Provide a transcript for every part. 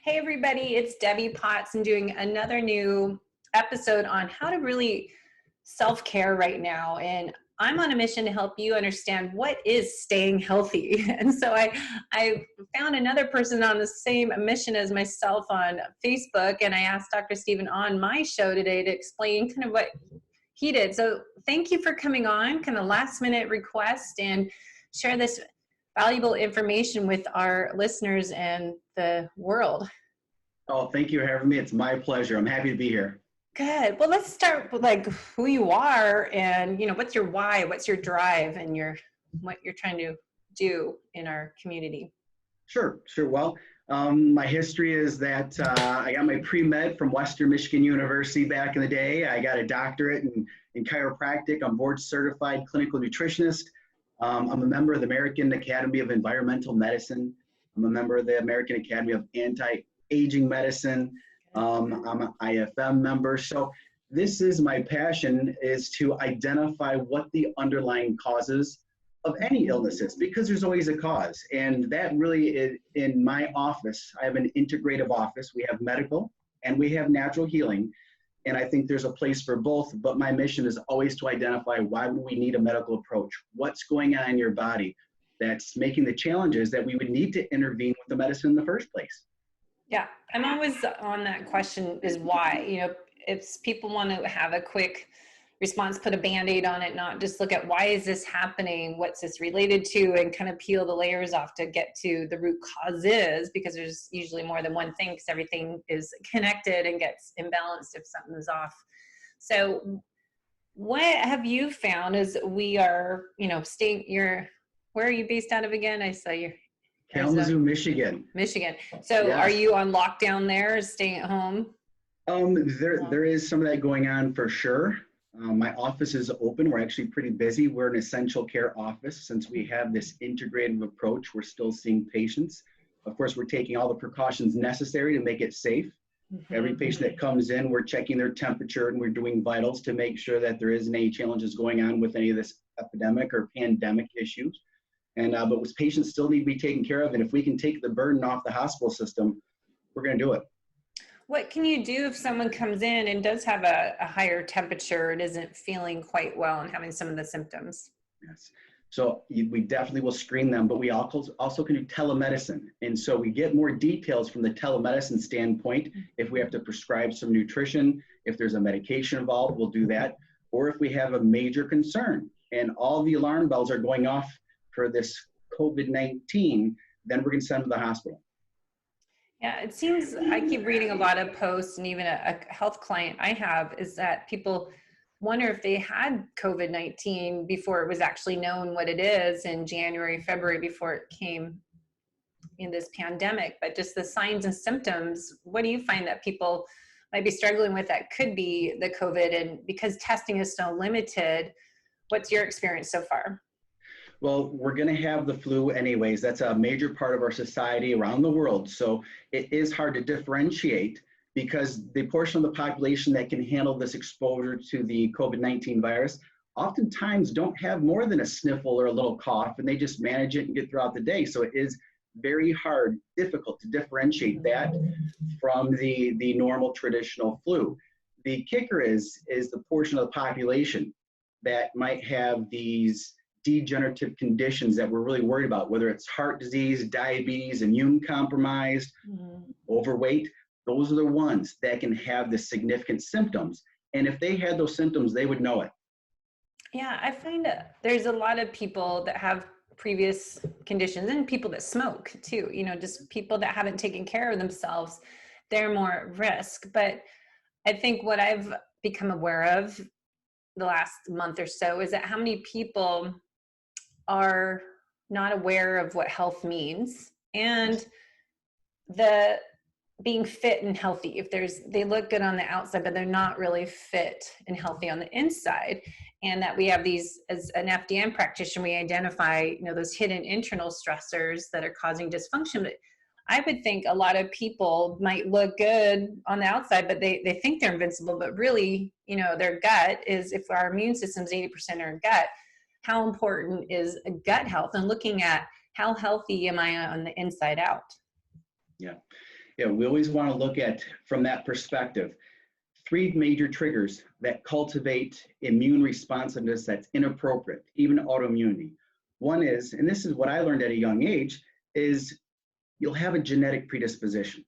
Hey everybody, it's Debbie Potts and doing another new episode on how to really self-care right now. And I'm on a mission to help you understand what is staying healthy. And so I found another person on the same mission as myself on Facebook, and I asked Dr. Stephen on my show today to explain kind of what he did. So thank you for coming on, kind of last minute request, and share this valuable information with our listeners and the world. Oh, thank you for having me. It's my pleasure. I'm happy to be here. Good. Well, let's start with like who you are and, what's your why, what's your drive, and what you're trying to do in our community. Sure. Well, my history is that I got my pre-med from Western Michigan University back in the day. I got a doctorate in chiropractic. I'm board certified clinical nutritionist. I'm a member of the American Academy of Environmental Medicine. I'm a member of the American Academy of Anti-Aging Medicine. I'm an IFM member. So this is my passion, is to identify what the underlying causes of any illness is, because there's always a cause. And that really is in my office. I have an integrative office. We have medical and we have natural healing. And I think there's a place for both, but my mission is always to identify why would we need a medical approach? What's going on in your body that's making the challenges that we would need to intervene with the medicine in the first place? Yeah, I'm always on that question is why. If people want to have a quick response, put a Band-Aid on it, not just look at why is this happening, what's this related to, and kind of peel the layers off to get to the root causes, because there's usually more than one thing, because everything is connected and gets imbalanced if something is off. So what have you found is we are, where are you based out of again? I saw you're Kalamazoo, Michigan. So Yes. Are you on lockdown there, staying at home? There is some of that going on for sure. My office is open. We're actually pretty busy. We're an essential care office. Since we have this integrative approach, we're still seeing patients. Of course, we're taking all the precautions necessary to make it safe. Mm-hmm. Every patient that comes in, we're checking their temperature and we're doing vitals to make sure that there isn't any challenges going on with any of this epidemic or pandemic issues. And but patients still need to be taken care of. And if we can take the burden off the hospital system, we're going to do it. What can you do if someone comes in and does have a higher temperature and isn't feeling quite well and having some of the symptoms? Yes. So we definitely will screen them, but we also can do telemedicine. And so we get more details from the telemedicine standpoint. If we have to prescribe some nutrition, if there's a medication involved, we'll do that. Or if we have a major concern and all the alarm bells are going off for this COVID-19, then we're going to send them to the hospital. Yeah, it seems, I keep reading a lot of posts, and even a health client I have is that people wonder if they had COVID-19 before it was actually known what it is in January, February, before it came in this pandemic. But just the signs and symptoms, what do you find that people might be struggling with that could be the COVID? And because testing is so limited, what's your experience so far? Well, we're going to have the flu anyways. That's a major part of our society around the world. So it is hard to differentiate, because the portion of the population that can handle this exposure to the COVID-19 virus oftentimes don't have more than a sniffle or a little cough, and they just manage it and get throughout the day. So it is very hard, difficult to differentiate that from the normal traditional flu. The kicker is the portion of the population that might have these degenerative conditions that we're really worried about, whether it's heart disease, diabetes, immune compromised, overweight. Those are the ones that can have the significant symptoms. And if they had those symptoms, they would know it. Yeah, I find there's a lot of people that have previous conditions, and people that smoke too, just people that haven't taken care of themselves, they're more at risk. But I think what I've become aware of the last month or so is that how many people are not aware of what health means, and the being fit and healthy. If they look good on the outside, but they're not really fit and healthy on the inside. And that we have these, as an FDN practitioner, we identify, those hidden internal stressors that are causing dysfunction. But I would think a lot of people might look good on the outside, but they think they're invincible, but really, their gut is, if our immune system is 80% our gut, how important is gut health, and looking at how healthy am I on the inside out? Yeah. Yeah, we always want to look at from that perspective. Three major triggers that cultivate immune responsiveness that's inappropriate, even autoimmunity. One is, and this is what I learned at a young age, is you'll have a genetic predisposition.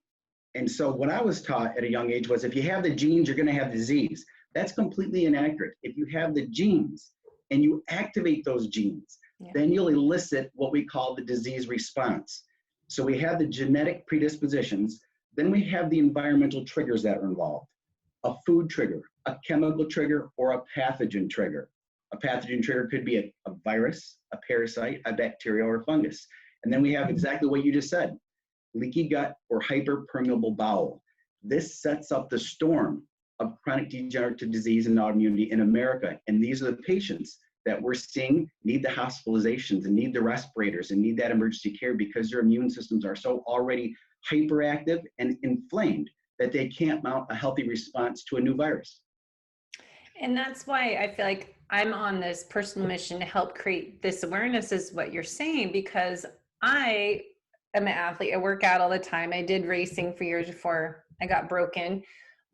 And so what I was taught at a young age was if you have the genes, you're going to have disease. That's completely inaccurate. If you have the genes and you activate those genes, then you'll elicit what we call the disease response. So we have the genetic predispositions, then we have the environmental triggers that are involved. A food trigger, a chemical trigger, or a pathogen trigger. A pathogen trigger could be a virus, a parasite, a bacteria, or a fungus. And then we have exactly what you just said, leaky gut or hyperpermeable bowel. This sets up the storm of chronic degenerative disease and autoimmunity in America. And these are the patients that we're seeing need the hospitalizations and need the respirators and need that emergency care because their immune systems are so already hyperactive and inflamed that they can't mount a healthy response to a new virus. And that's why I feel like I'm on this personal mission to help create this awareness, is what you're saying, because I am an athlete. I work out all the time. I did racing for years before I got broken,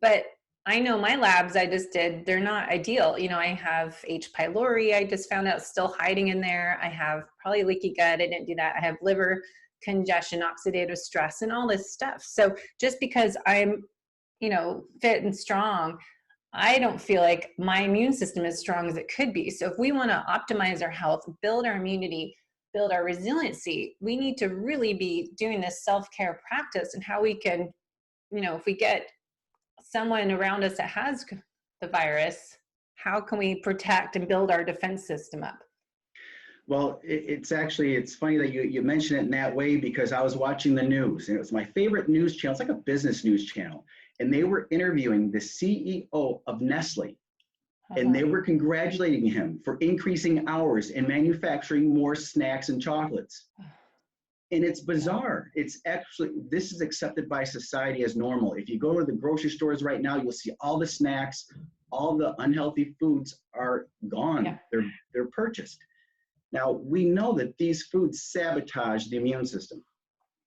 but I know my labs I just did, they're not ideal. You know, I have H. pylori, I just found out still hiding in there. I have probably leaky gut, I didn't do that. I have liver congestion, oxidative stress, and all this stuff. So just because I'm, you know, fit and strong, I don't feel like my immune system is as strong as it could be. So if we want to optimize our health, build our immunity, build our resiliency, we need to really be doing this self-care practice, and how we can, you know, if we get someone around us that has the virus, how can we protect and build our defense system up? Well, it's funny that you mention it in that way, because I was watching the news and it was my favorite news channel. It's like a business news channel. And they were interviewing the CEO of Nestle. And they were congratulating him for increasing hours and manufacturing more snacks and chocolates. And it's bizarre. It's actually, this is accepted by society as normal. If you go to the grocery stores right now, you'll see all the snacks, all the unhealthy foods are gone. Yeah. They're purchased. Now, we know that these foods sabotage the immune system.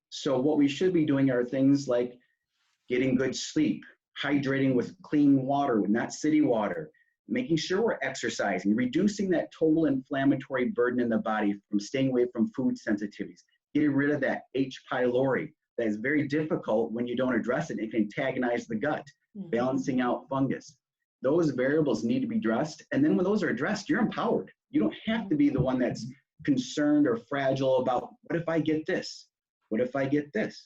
So what we should be doing are things like getting good sleep, hydrating with clean water, not city water, making sure we're exercising, reducing that total inflammatory burden in the body from staying away from food sensitivities, getting rid of that H. pylori that is very difficult when you don't address it. It can antagonize the gut, balancing out fungus. Those variables need to be addressed. And then when those are addressed, you're empowered. You don't have to be the one that's concerned or fragile about, what if I get this? What if I get this?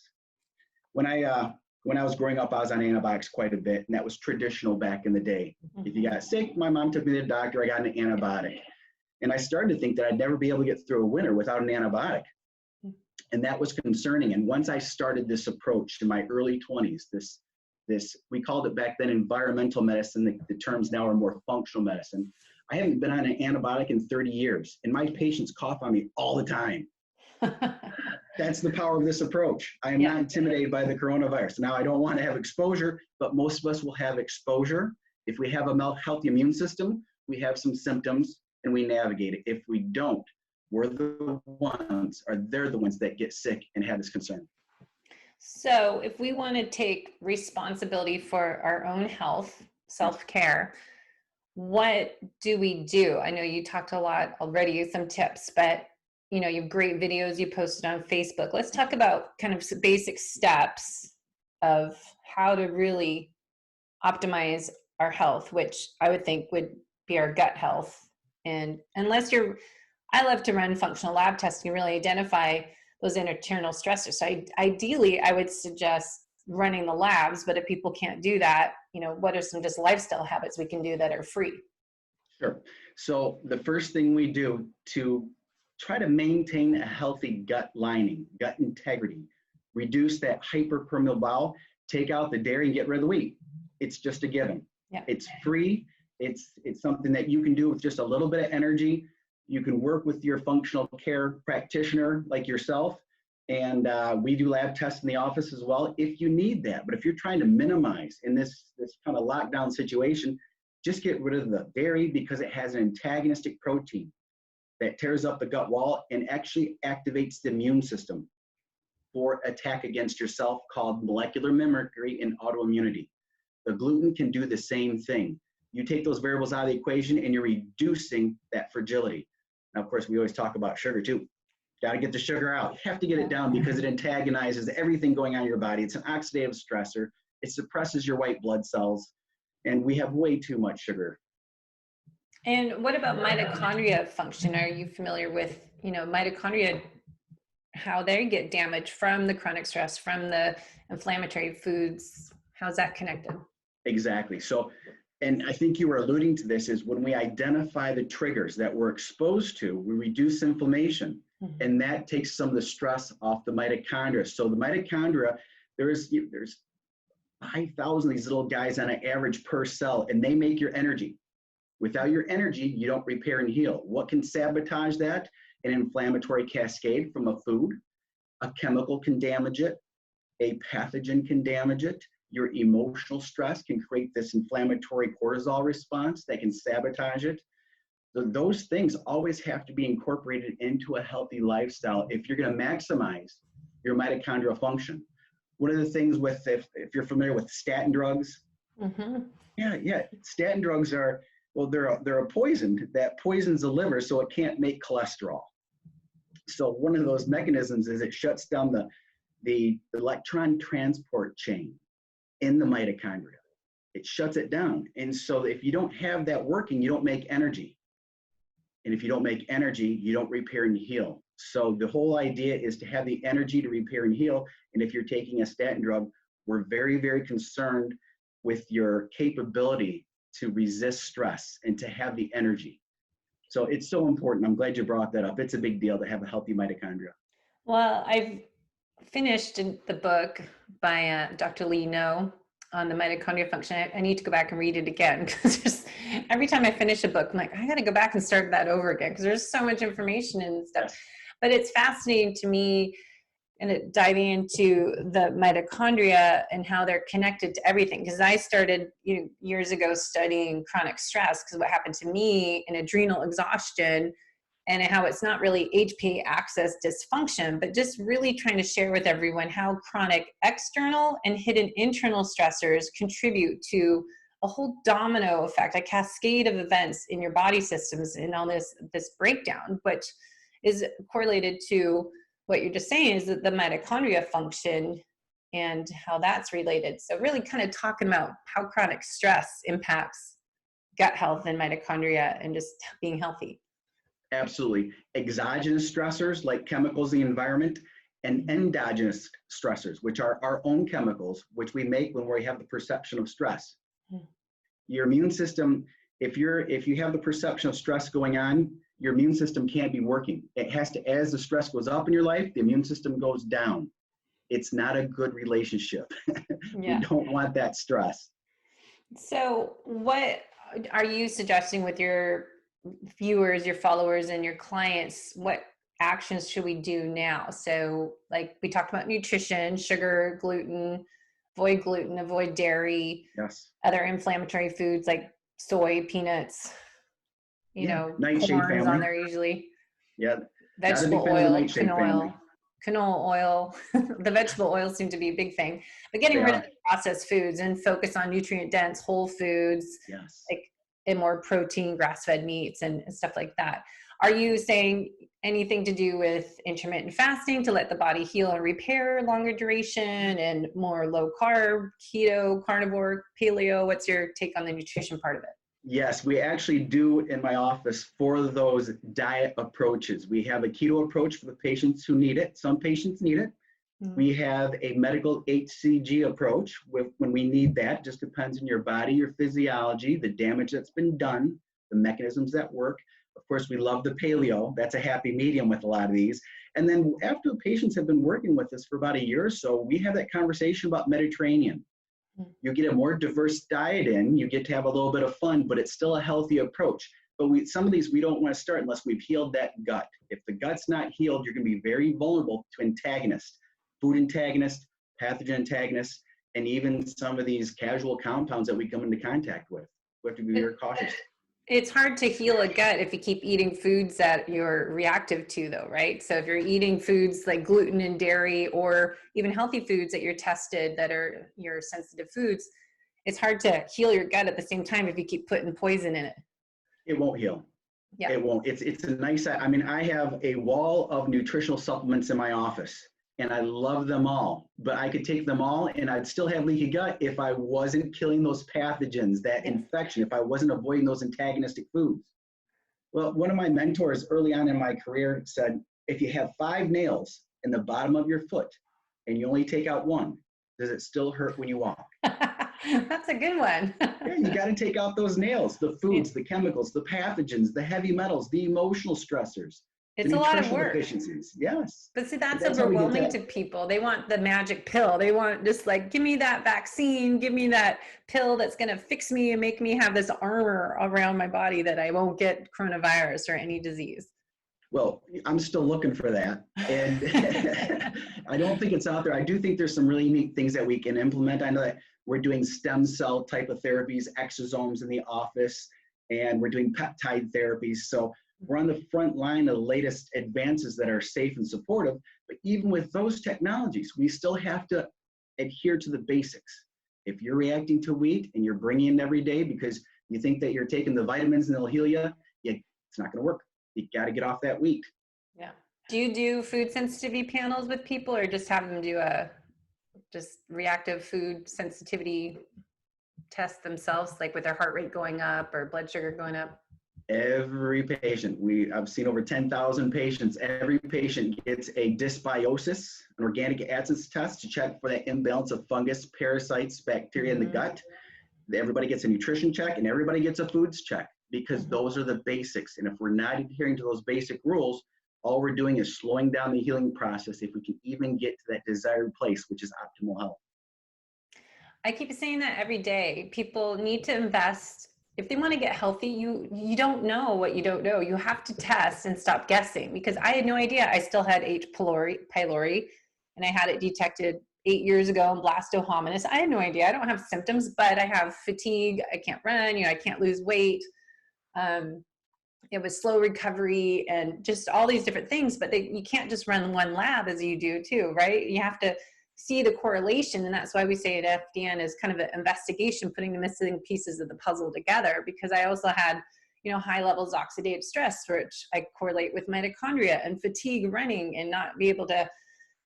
When I was growing up, I was on antibiotics quite a bit, and that was traditional back in the day. If you got sick, my mom took me to the doctor, I got an antibiotic. And I started to think that I'd never be able to get through a winter without an antibiotic. And that was concerning. And once I started this approach in my early 20s, we called it back then environmental medicine. The terms now are more functional medicine. I haven't been on an antibiotic in 30 years, and my patients cough on me all the time. That's the power of this approach. I am not intimidated by the coronavirus. Now, I don't want to have exposure, but most of us will have exposure. If we have a healthy immune system, we have some symptoms and we navigate it. If we don't, they're the ones that get sick and have this concern. So if we want to take responsibility for our own health, self-care, what do we do? I know you talked a lot already, some tips, but you know, you have great videos you posted on Facebook. Let's talk about kind of some basic steps of how to really optimize our health, which I would think would be our gut health. And unless I love to run functional lab testing, really identify those internal stressors. So ideally, I would suggest running the labs, but if people can't do that, you know, what are some just lifestyle habits we can do that are free? Sure. So the first thing we do to try to maintain a healthy gut lining, gut integrity, reduce that hyperpermeable bowel, take out the dairy and get rid of the wheat. It's just a given. Yeah. It's free. It's something that you can do with just a little bit of energy. You can work with your functional care practitioner like yourself. And we do lab tests in the office as well if you need that. But if you're trying to minimize in this kind of lockdown situation, just get rid of the dairy because it has an antagonistic protein that tears up the gut wall and actually activates the immune system. for attack against yourself called molecular mimicry and autoimmunity. The gluten can do the same thing. You take those variables out of the equation and you're reducing that fragility. Now, of course, we always talk about sugar too. Got to get the sugar out. You have to get it down because it antagonizes everything going on in your body. It's an oxidative stressor. It suppresses your white blood cells, and we have way too much sugar. And what about mitochondria function? Are you familiar with, mitochondria, how they get damaged from the chronic stress, from the inflammatory foods? How's that connected? Exactly. So, and I think you were alluding to this, is when we identify the triggers that we're exposed to, we reduce inflammation, and that takes some of the stress off the mitochondria. So the mitochondria, there's 5,000 of these little guys on an average per cell, and they make your energy. Without your energy, you don't repair and heal. What can sabotage that? An inflammatory cascade from a food. A chemical can damage it. A pathogen can damage it. Your emotional stress can create this inflammatory cortisol response that can sabotage it. So those things always have to be incorporated into a healthy lifestyle if you're going to maximize your mitochondrial function. One of the things with, if you're familiar with statin drugs, statin drugs are, well, they're a poison that poisons the liver, so it can't make cholesterol. So one of those mechanisms is it shuts down the electron transport chain in the mitochondria. It shuts it down. And so if you don't have that working, you don't make energy. And if you don't make energy, you don't repair and heal. So the whole idea is to have the energy to repair and heal. And if you're taking a statin drug, we're very, very concerned with your capability to resist stress and to have the energy. So it's so important. I'm glad you brought that up. It's a big deal to have a healthy mitochondria. Well, I've finished the book by Dr. Lee No on the mitochondria function. I need to go back and read it again, because every time I finish a book, I'm like, I got to go back and start that over again, because there's so much information and stuff. Yes. But it's fascinating to me, and diving into the mitochondria and how they're connected to everything. Because I started years ago studying chronic stress, because what happened to me in adrenal exhaustion, and how it's not really HPA axis dysfunction, but just really trying to share with everyone how chronic external and hidden internal stressors contribute to a whole domino effect, a cascade of events in your body systems, and all this breakdown, which is correlated to what you're just saying, is that the mitochondria function and how that's related. So really kind of talking about how chronic stress impacts gut health and mitochondria and just being healthy. Absolutely. Exogenous stressors like chemicals in the environment, and endogenous stressors, which are our own chemicals, which we make when we have the perception of stress. Your immune system, if you have the perception of stress going on, your immune system can't be working. It has to, as the stress goes up in your life, the immune system goes down. It's not a good relationship. Yeah. We don't want that stress. So what are you suggesting with your viewers, your followers, and your clients? What actions should we do now? So like we talked about nutrition, sugar, gluten, avoid dairy, Yes. other inflammatory foods like soy, peanuts, nightshade corns family on there usually. Yeah. Vegetable oil, canola oil. The vegetable oils seem to be a big thing. But getting rid of the processed foods and focus on nutrient-dense whole foods, yes, and more protein, grass-fed meats and stuff like that. Are you saying anything to do with intermittent fasting to let the body heal and repair longer duration, and more low carb, keto, carnivore, paleo? What's your take on the nutrition part of it? Yes, we actually do in my office for those diet approaches. We have a keto approach for the patients who need it. Some patients need it. We have a medical HCG approach when we need that. Just depends on your body, your physiology, the damage that's been done, the mechanisms that work. Of course, we love the paleo. That's a happy medium with a lot of these. And then after the patients have been working with us for about a year or so, we have that conversation about Mediterranean. You get a more diverse diet in, you get to have a little bit of fun, but it's still a healthy approach. But some of these we don't want to start unless we've healed that gut. If the gut's not healed, you're going to be very vulnerable to antagonists, food antagonists, pathogen antagonists, and even some of these casual compounds that we come into contact with. We have to be very cautious. It's hard to heal a gut if you keep eating foods that you're reactive to, though, right? So if you're eating foods like gluten and dairy, or even healthy foods that you're tested that are your sensitive foods, it's hard to heal your gut at the same time if you keep putting poison in it. It won't heal. Yeah. It won't. It's a nice, I mean, I have a wall of nutritional supplements in my office and I love them all, but I could take them all and I'd still have leaky gut if I wasn't killing those pathogens, that infection, if I wasn't avoiding those antagonistic foods. Well, one of my mentors early on in my career said, if you have 5 nails in the bottom of your foot and you only take out 1, does it still hurt when you walk? That's a good one. Yeah, you got to take out those nails, the foods, the chemicals, the pathogens, the heavy metals, the emotional stressors. It's a lot of work. Deficiencies. Yes. But see, that's overwhelming to people. They want the magic pill. They want just like, give me that vaccine, give me that pill that's going to fix me and make me have this armor around my body that I won't get coronavirus or any disease. Well, I'm still looking for that. And I don't think it's out there. I do think there's some really neat things that we can implement. I know that we're doing stem cell type of therapies, exosomes in the office, and we're doing peptide therapies. So we're on the front line of the latest advances that are safe and supportive. But even with those technologies, we still have to adhere to the basics. If you're reacting to wheat and you're bringing it every day because you think that you're taking the vitamins and they'll heal you, it's not going to work. You got to get off that wheat. Yeah. Do you do food sensitivity panels with people, or just have them do a just reactive food sensitivity test themselves, like with their heart rate going up or blood sugar going up? Every patient, I've seen over 10,000 patients. Every patient gets a dysbiosis, an organic acids test to check for that imbalance of fungus, parasites, bacteria in the gut. Everybody gets a nutrition check and everybody gets a foods check, because those are the basics. And if we're not adhering to those basic rules, all we're doing is slowing down the healing process if we can even get to that desired place, which is optimal health. I keep saying that every day. People need to invest. If they want to get healthy, you don't know what you don't know. You have to test and stop guessing, because I had no idea I still had H. pylori, and I had it detected 8 years ago in blastohominus. I had no idea. I don't have symptoms, but I have fatigue. I can't run, I can't lose weight. It was slow recovery and just all these different things, but you can't just run one lab as you do too, right? You have to see the correlation. And that's why we say at FDN is kind of an investigation, putting the missing pieces of the puzzle together, because I also had, high levels of oxidative stress, which I correlate with mitochondria, and fatigue running and not be able to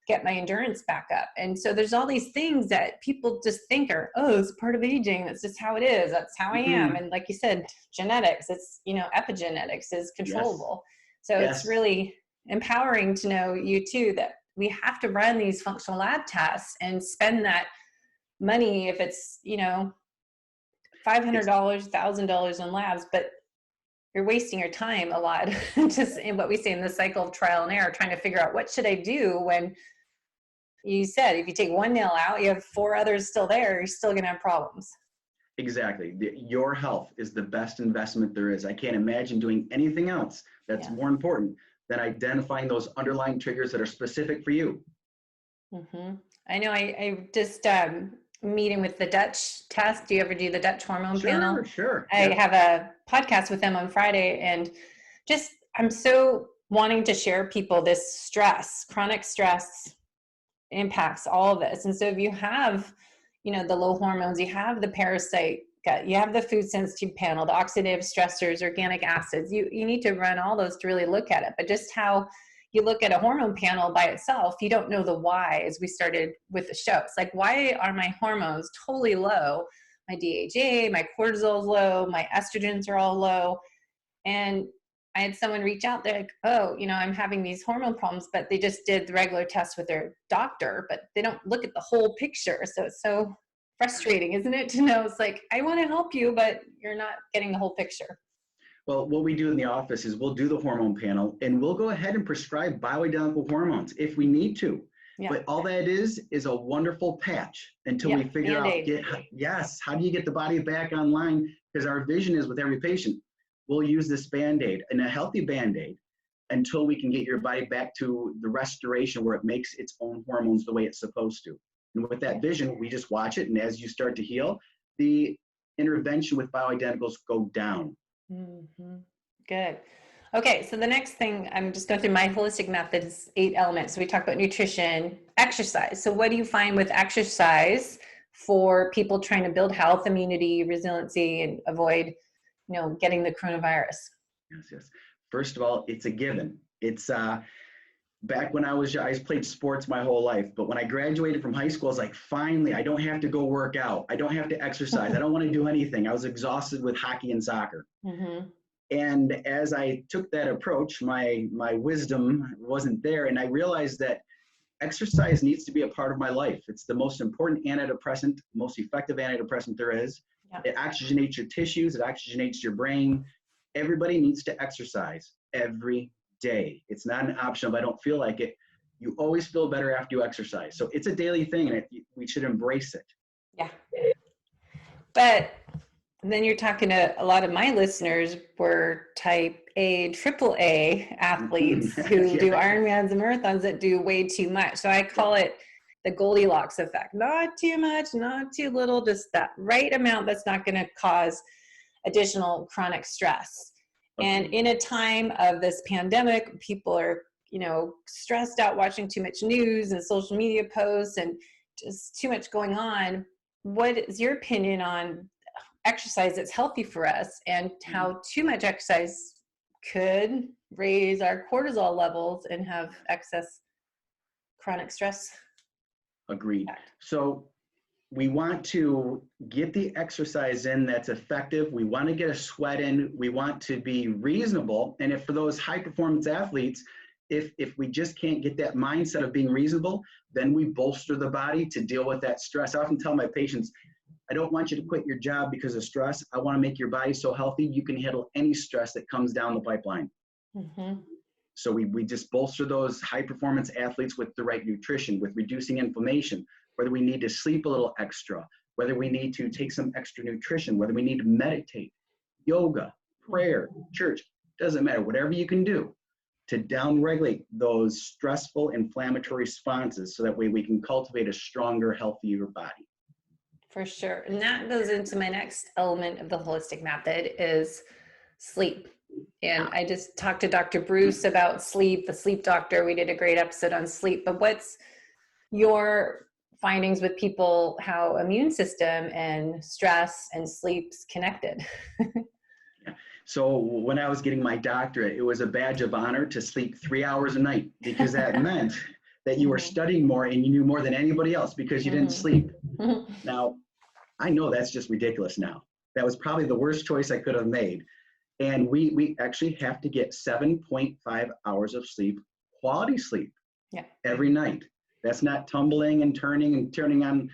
get my endurance back up. And so there's all these things that people just think are, it's part of aging. That's just how it is. That's how I am. And like you said, genetics, it's, epigenetics is controllable. So it's really empowering to know you too, that we have to run these functional lab tests and spend that money. If it's, $500, $1,000 on labs, but you're wasting your time a lot just in what we say in the cycle of trial and error, trying to figure out what should I do when you said, if you take one nail out, you have 4 others still there, you're still going to have problems. Exactly. Your health is the best investment there is. I can't imagine doing anything else that's more important than identifying those underlying triggers that are specific for you. I know I just meeting with the Dutch test. Do you ever do the Dutch hormone panel? Sure. I have a podcast with them on Friday, and just, I'm so wanting to share people this stress, chronic stress impacts all of this. And so if you have, the low hormones, you have the parasite gut, you have the food sensitive panel, the oxidative stressors, organic acids, you need to run all those to really look at it. But just how you look at a hormone panel by itself, you don't know the why, as we started with the show. It's like, why are my hormones totally low? My DHA, my cortisol is low, my estrogens are all low. And I had someone reach out, they're like, I'm having these hormone problems, but they just did the regular test with their doctor, but they don't look at the whole picture. So it's so frustrating, isn't it? To know, it's like, I want to help you, but you're not getting the whole picture. Well, what we do in the office is we'll do the hormone panel and we'll go ahead and prescribe bioidentical hormones if we need to. But all that is a wonderful patch until we figure out, how do you get the body back online? Because our vision is with every patient, we'll use this Band-Aid, and a healthy Band-Aid, until we can get your body back to the restoration where it makes its own hormones the way it's supposed to. And with that vision, we just watch it. And as you start to heal, the intervention with bioidenticals go down. Mm-hmm. Good. Okay, so the next thing, I'm just going through my holistic method, is 8 elements. So we talk about nutrition, exercise. So what do you find with exercise for people trying to build health, immunity, resiliency, and avoid, getting the coronavirus? Yes, yes. First of all, it's a given. It's back when I played sports my whole life, but when I graduated from high school, I was like, finally, I don't have to go work out. I don't have to exercise. I don't want to do anything. I was exhausted with hockey and soccer. Mm-hmm. And as I took that approach, my wisdom wasn't there, and I realized that exercise needs to be a part of my life. It's the most important antidepressant, most effective antidepressant there is. Yeah. It oxygenates your tissues, it oxygenates your brain. Everybody needs to exercise every day. It's not an option if I don't feel like it. You always feel better after you exercise. So it's a daily thing, and we should embrace it. Yeah. But then you're talking to a lot of my listeners were type A, triple A athletes who Yeah. do Ironmans and marathons that do way too much. So I call it the Goldilocks effect. Not too much, not too little, just that right amount that's not going to cause additional chronic stress. Okay. And in a time of this pandemic, people are, stressed out watching too much news and social media posts and just too much going on. What is your opinion on exercise that's healthy for us, and how too much exercise could raise our cortisol levels and have excess chronic stress? Agreed. So we want to get the exercise in that's effective. We want to get a sweat in. We want to be reasonable. And if for those high performance athletes, if we just can't get that mindset of being reasonable, then we bolster the body to deal with that stress. I often tell my patients, I don't want you to quit your job because of stress. I want to make your body so healthy you can handle any stress that comes down the pipeline. Mm-hmm. So we just bolster those high performance athletes with the right nutrition, with reducing inflammation, whether we need to sleep a little extra, whether we need to take some extra nutrition, whether we need to meditate, yoga, prayer, church, doesn't matter, whatever you can do to downregulate those stressful inflammatory responses so that way we can cultivate a stronger, healthier body. For sure. And that goes into my next element of the holistic method is sleep. And I just talked to Dr. Bruce about sleep, the sleep doctor. We did a great episode on sleep. But what's your findings with people, how immune system and stress and sleep's connected? So when I was getting my doctorate, it was a badge of honor to sleep 3 hours a night, because that meant that you were studying more and you knew more than anybody else because you didn't sleep. Now, I know that's just ridiculous now. That was probably the worst choice I could have made. And we actually have to get 7.5 hours of sleep, quality sleep, every night. That's not tumbling and turning on,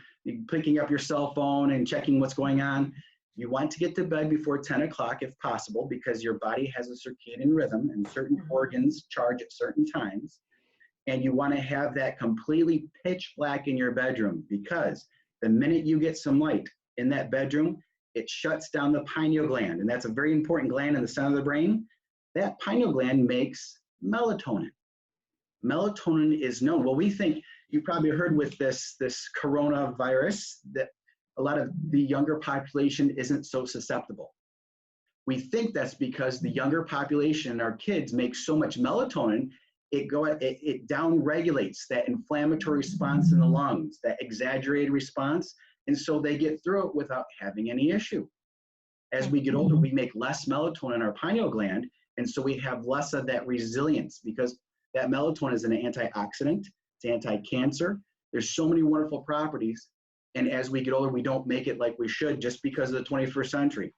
picking up your cell phone and checking what's going on. You want to get to bed before 10 o'clock if possible, because your body has a circadian rhythm and certain organs charge at certain times. And you want to have that completely pitch black in your bedroom, because the minute you get some light in that bedroom, it shuts down the pineal gland. And that's a very important gland in the center of the brain. That pineal gland makes melatonin. Melatonin is known. Well, we think, you probably heard with this coronavirus that a lot of the younger population isn't so susceptible. We think that's because the younger population, our kids, make so much melatonin, it down-regulates that inflammatory response in the lungs, that exaggerated response, and so they get through it without having any issue. As we get older, we make less melatonin in our pineal gland, and so we have less of that resilience, because that melatonin is an antioxidant, it's anti-cancer. There's so many wonderful properties, and as we get older, we don't make it like we should just because of the 21st century.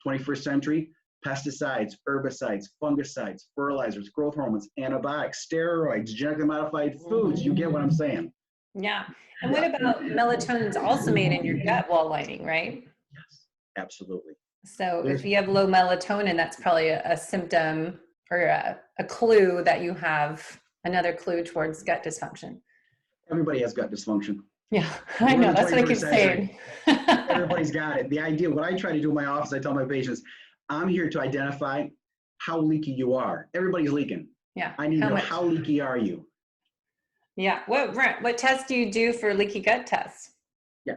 21st century, pesticides, herbicides, fungicides, fertilizers, growth hormones, antibiotics, steroids, genetically modified foods. You get what I'm saying? Yeah. And what about melatonin's also made in your gut wall lining, right? Yes, absolutely. So if you have low melatonin, that's probably a symptom or a clue that you have another clue towards gut dysfunction. Everybody has gut dysfunction. Yeah, I know. That's what I keep saying. Everybody's got it. The idea, what I try to do in my office, I tell my patients, I'm here to identify how leaky you are. Everybody's leaking. Yeah. I need to know how leaky are you? Yeah. What tests do you do for leaky gut tests? Yeah.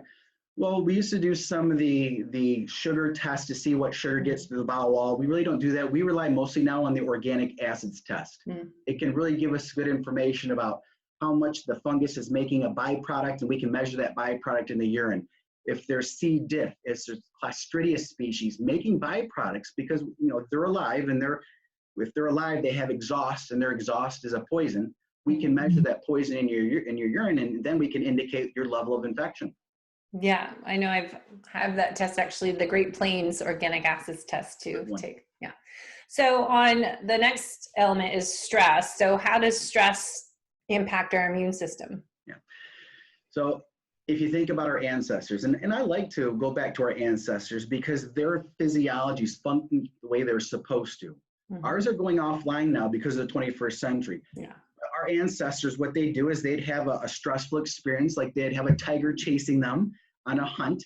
Well, we used to do some of the sugar tests to see what sugar gets through the bowel wall. We really don't do that. We rely mostly now on the organic acids test. It can really give us good information about how much the fungus is making a byproduct, and we can measure that byproduct in the urine. If there's C. diff, it's a Clostridia species making byproducts, because they're alive, and if they're alive, they have exhaust, and their exhaust is a poison. We can measure that poison in your urine, and then we can indicate your level of infection. Yeah, I know I've had that test, actually, the Great Plains organic acids test to take. Yeah. So on the next element is stress. So how does stress impact our immune system? Yeah. So if you think about our ancestors, and I like to go back to our ancestors because their physiologies function the way they're supposed to. Ours are going offline now because of the 21st century. Yeah. Our ancestors, what they do is they'd have a stressful experience, like they'd have a tiger chasing them on a hunt.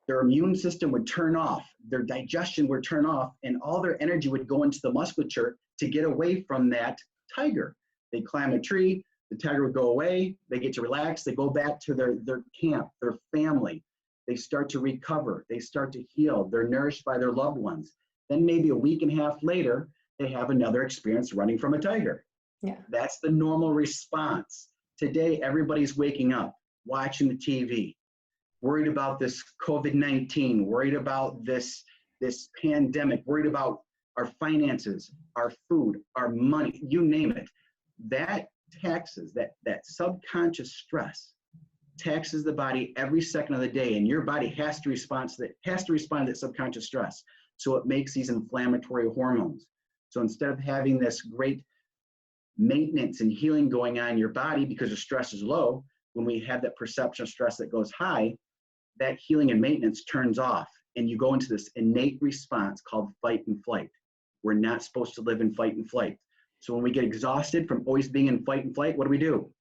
Their immune system would turn off, their digestion would turn off, and all their energy would go into the musculature to get away from that tiger. They climb a tree, the tiger would go away, they get to relax, they go back to their camp, their family. They start to recover, they start to heal, they're nourished by their loved ones. Then maybe a week and a half later, they have another experience running from a tiger. Yeah. That's the normal response. Today, everybody's waking up, watching the TV, worried about this COVID-19, worried about this pandemic, worried about our finances, our food, our money, you name it. That taxes, that subconscious stress taxes the body every second of the day, and your body has to respond to that subconscious stress. So it makes these inflammatory hormones. So instead of having this great maintenance and healing going on in your body because your stress is low, when we have that perception of stress that goes high, that healing and maintenance turns off, and you go into this innate response called fight and flight. We're not supposed to live in fight and flight. So when we get exhausted from always being in fight and flight, what do?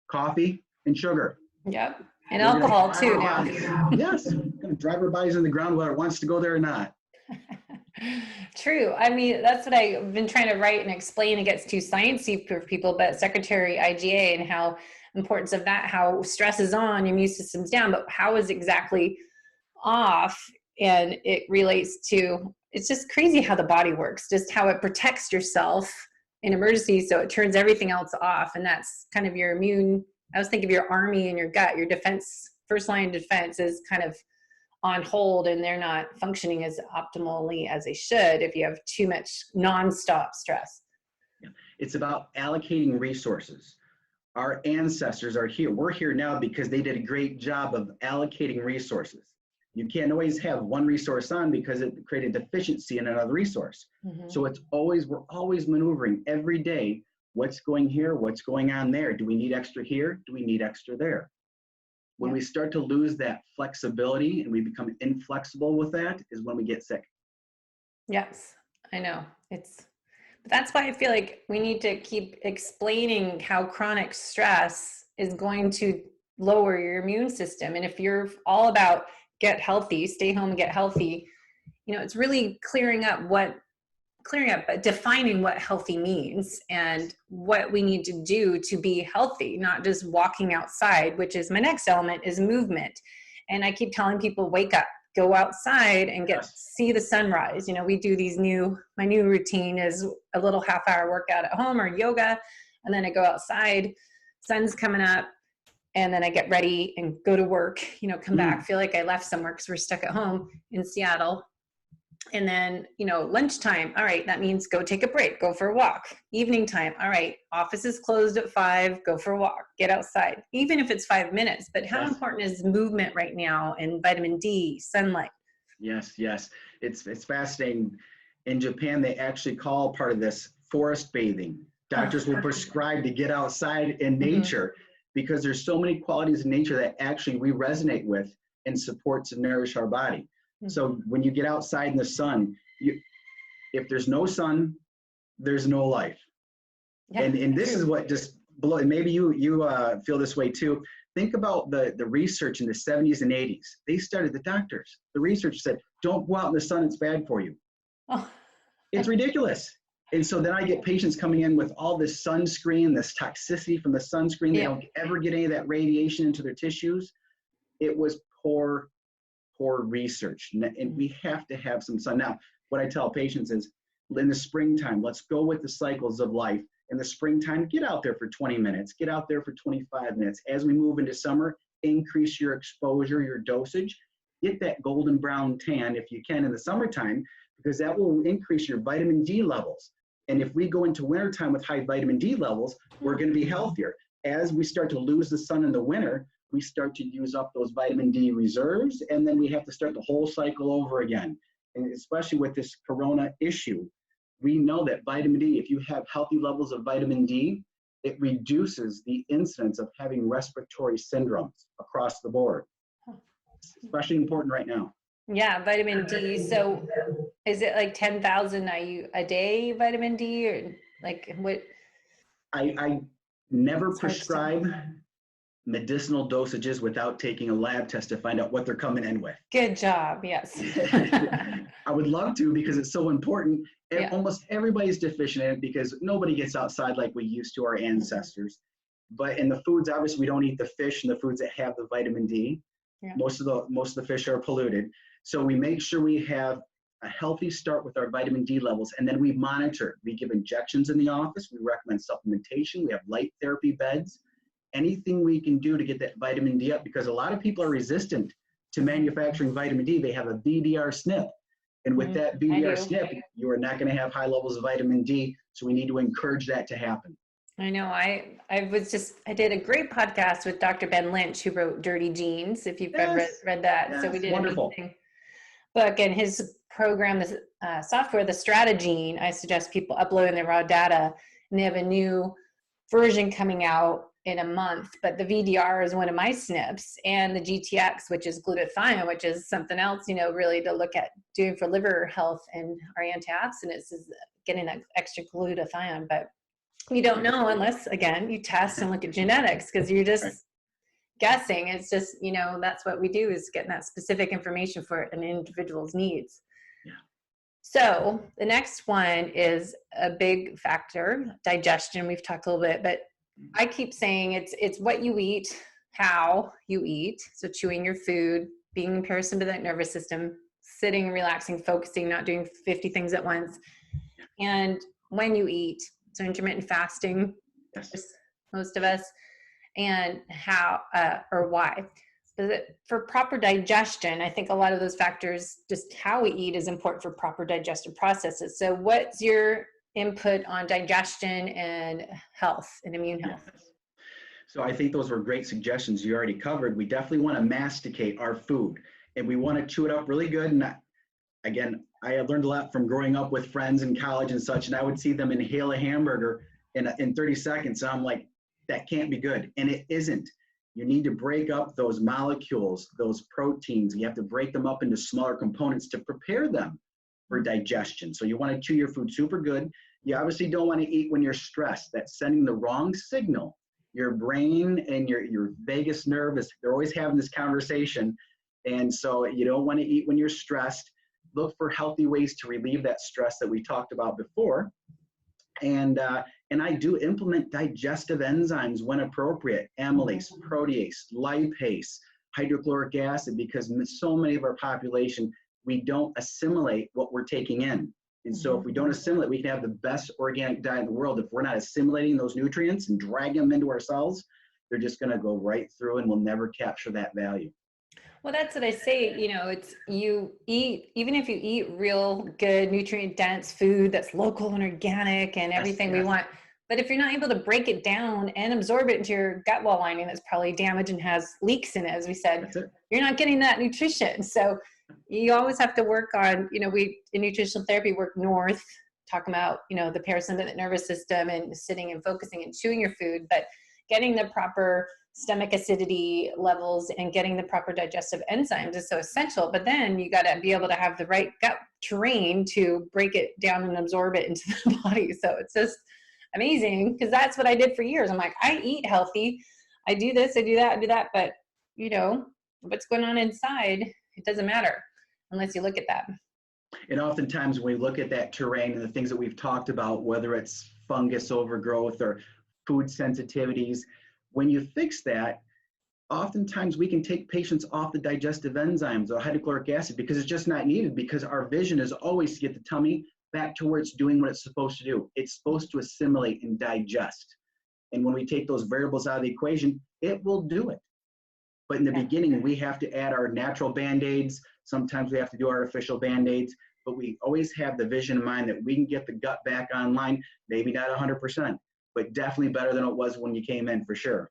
Coffee and sugar. Yep. And alcohol too now. Yes. We're going to drive our bodies in the ground whether it wants to go there or not. True. I mean, that's what I've been trying to write and explain. It gets too sciencey for people, but Secretary IgA and how importance of that, how stress is on, your immune system's down, but how is exactly off? And it relates to, it's just crazy how the body works, just how it protects yourself in emergency. So it turns everything else off. And that's kind of your immune. I was thinking of your army and your gut, your defense, first line defense is kind of on hold, and they're not functioning as optimally as they should if you have too much nonstop stress. Yeah. It's about allocating resources. Our ancestors are here. We're here now because they did a great job of allocating resources. You can't always have one resource on because it created deficiency in another resource. So we're always maneuvering every day. What's going here? What's going on there? Do we need extra here? Do we need extra there? When we start to lose that flexibility and we become inflexible with that is when we get sick. Yes, I know. But that's why I feel like we need to keep explaining how chronic stress is going to lower your immune system. And if you're all about get healthy, stay home and get healthy, it's really defining what healthy means and what we need to do to be healthy, not just walking outside, which is my next element, is movement. And I keep telling people, wake up, go outside and see the sunrise. We do my new routine is a little half-hour workout at home or yoga. And then I go outside, sun's coming up, and then I get ready and go to work, come back, feel like I left somewhere because we're stuck at home in Seattle. And then, lunchtime, all right, that means go take a break, go for a walk. Evening time, all right, office is closed at 5, go for a walk, get outside, even if it's 5 minutes. But how important is movement right now, and vitamin D, sunlight? Yes. It's fascinating. In Japan, they actually call part of this forest bathing. Doctors will prescribe to get outside in nature because there's so many qualities in nature that actually we resonate with and supports and nourish our body. So when you get outside in the sun, if there's no sun, there's no life. Yeah. And this is what just below, and maybe you feel this way too. Think about the research in the 70s and 80s. They started, the doctors, the research said, don't go out in the sun, it's bad for you. It's ridiculous. And so then I get patients coming in with all this sunscreen, this toxicity from the sunscreen. They don't ever get any of that radiation into their tissues. it was poor research. And we have to have some sun. Now, what I tell patients is, in the springtime, let's go with the cycles of life. In the springtime, get out there for 20 minutes, get out there for 25 minutes. As we move into summer, increase your exposure, your dosage. Get that golden brown tan if you can in the summertime, because that will increase your vitamin D levels. And if we go into wintertime with high vitamin D levels, we're going to be healthier. As we start to lose the sun in the winter, we start to use up those vitamin D reserves, and then we have to start the whole cycle over again. And especially with this corona issue, we know that vitamin D, if you have healthy levels of vitamin D, it reduces the incidence of having respiratory syndromes across the board. It's especially important right now. Yeah, vitamin D. So is it like 10,000 a day vitamin D, or like what? I never prescribe medicinal dosages without taking a lab test to find out what they're coming in with. Good job. Yes. I would love to, because it's so important. Yeah. Almost everybody's deficient in it because nobody gets outside like we used to, our ancestors. But in the foods, obviously, we don't eat the fish and the foods that have the vitamin D. Yeah. Most of the fish are polluted. So we make sure we have a healthy start with our vitamin D levels, and then we monitor. We give injections in the office. We recommend supplementation. We have light therapy beds. Anything we can do to get that vitamin D up, because a lot of people are resistant to manufacturing vitamin D. They have a VDR SNP. And with that VDR SNP, you are not going to have high levels of vitamin D. So we need to encourage that to happen. I know. I did a great podcast with Dr. Ben Lynch, who wrote Dirty Genes, if you've read that. Yes, so we did wonderful. an amazing book, and his program, this software, the Strategene, I suggest people uploading their raw data, and they have a new version coming out in a month. But the VDR is one of my SNPs, and the GTX, which is glutathione, which is something else, really to look at doing for liver health, and our antioxidants is getting that extra glutathione. But you don't know unless, again, you test and look at genetics, because you're just guessing. It's just, that's what we do, is getting that specific information for an individual's needs. Yeah. So the next one is a big factor, digestion. We've talked a little bit, but I keep saying it's what you eat, how you eat. So chewing your food, being parasympathetic nervous system, sitting, relaxing, focusing, not doing 50 things at once. And when you eat, so intermittent fasting, most of us, and how or why. For proper digestion, I think a lot of those factors, just how we eat, is important for proper digestive processes. So what's your input on digestion and health and immune health? So I think those were great suggestions you already covered. We definitely want to masticate our food, and we want to chew it up really good. And again, I had learned a lot from growing up with friends in college and such, and I would see them inhale a hamburger in 30 seconds. And I'm like, that can't be good. And it isn't. You need to break up those molecules, those proteins. You have to break them up into smaller components to prepare them for digestion. So you want to chew your food super good. You obviously don't want to eat when you're stressed. That's sending the wrong signal. Your brain and your vagus nerve they're always having this conversation. And so you don't want to eat when you're stressed. Look for healthy ways to relieve that stress that we talked about before. And I do implement digestive enzymes when appropriate: amylase, protease, lipase, hydrochloric acid, because so many of our population, we don't assimilate what we're taking in. And so if we don't assimilate, we can have the best organic diet in the world. If we're not assimilating those nutrients and dragging them into our cells, they're just going to go right through, and we'll never capture that value. Well, that's what I say. It's you eat, even if you eat real good nutrient dense food that's local and organic and everything we want, but if you're not able to break it down and absorb it into your gut wall lining, that's probably damaged and has leaks in it, as we said, you're not getting that nutrition. So you always have to work on, we in nutritional therapy work north, talking about, the parasympathetic nervous system and sitting and focusing and chewing your food, but getting the proper stomach acidity levels and getting the proper digestive enzymes is so essential. But then you got to be able to have the right gut terrain to break it down and absorb it into the body. So it's just amazing, because that's what I did for years. I'm like, I eat healthy, I do this, I do that, I do that, but what's going on inside, it doesn't matter unless you look at that. And oftentimes when we look at that terrain and the things that we've talked about, whether it's fungus overgrowth or food sensitivities, when you fix that, oftentimes we can take patients off the digestive enzymes or hydrochloric acid because it's just not needed, because our vision is always to get the tummy back to where it's doing what it's supposed to do. It's supposed to assimilate and digest. And when we take those variables out of the equation, it will do it. But in the beginning, we have to add our natural Band-Aids. Sometimes we have to do artificial Band-Aids, but we always have the vision in mind that we can get the gut back online, maybe not 100%, but definitely better than it was when you came in, for sure.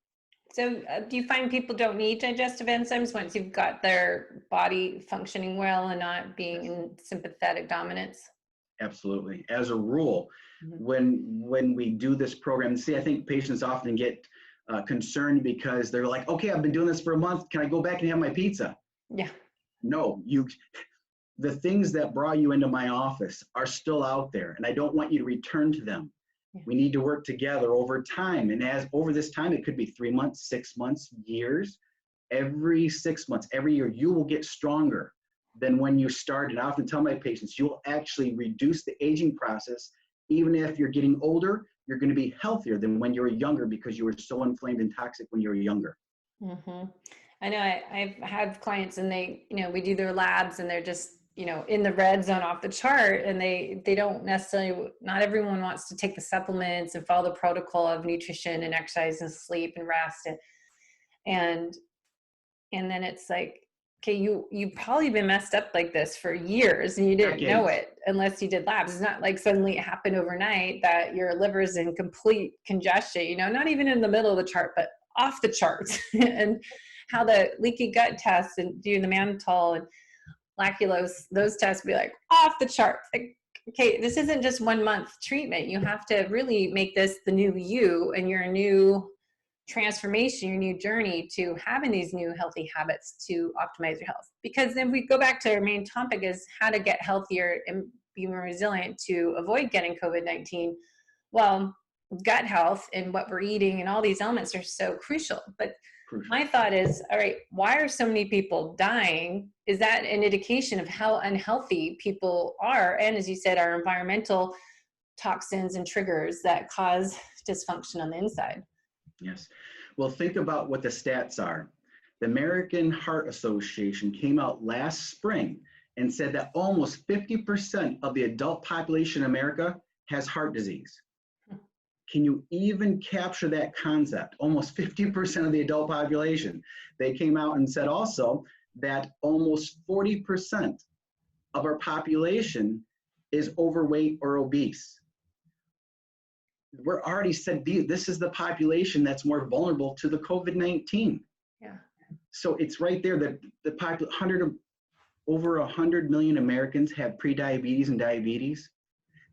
So do you find people don't need digestive enzymes once you've got their body functioning well and not being in sympathetic dominance? Absolutely. As a rule, when we do this program, see, I think patients often get concerned because they're like, okay, I've been doing this for a month. Can I go back and have my pizza? Yeah. No, the things that brought you into my office are still out there, and I don't want you to return to them. Yeah. We need to work together over time. And as over this time, it could be 3 months, 6 months, years. Every 6 months, every year, you will get stronger than when you started. I often tell my patients, you will actually reduce the aging process. Even if you're getting older, you're going to be healthier than when you were younger because you were so inflamed and toxic when you were younger. Mm-hmm. I know I've had clients and they, we do their labs and they're just, in the red zone off the chart, and they don't necessarily, not everyone wants to take the supplements and follow the protocol of nutrition and exercise and sleep and rest. And then it's like, okay, you've probably been messed up like this for years and you didn't know it unless you did labs. It's not like suddenly it happened overnight that your liver's in complete congestion, not even in the middle of the chart, but off the charts. And how the leaky gut tests and doing the mannitol and lactulose, those tests be like off the charts. Like, okay, this isn't just 1 month treatment. You have to really make this the new you and your new transformation, your new journey to having these new healthy habits to optimize your health. Because then we go back to our main topic is how to get healthier and be more resilient to avoid getting COVID-19. Well, gut health and what we're eating and all these elements are so crucial. But my thought is, all right, why are so many people dying? Is that an indication of how unhealthy people are? And as you said, our environmental toxins and triggers that cause dysfunction on the inside. Yes. Well, think about what the stats are. The American Heart Association came out last spring and said that almost 50% of the adult population in America has heart disease. Can you even capture that concept? Almost 50% of the adult population. They came out and said also that almost 40% of our population is overweight or obese. We're already said this is the population that's more vulnerable to the COVID-19. Yeah. So it's right there that over 100 million Americans have prediabetes and diabetes.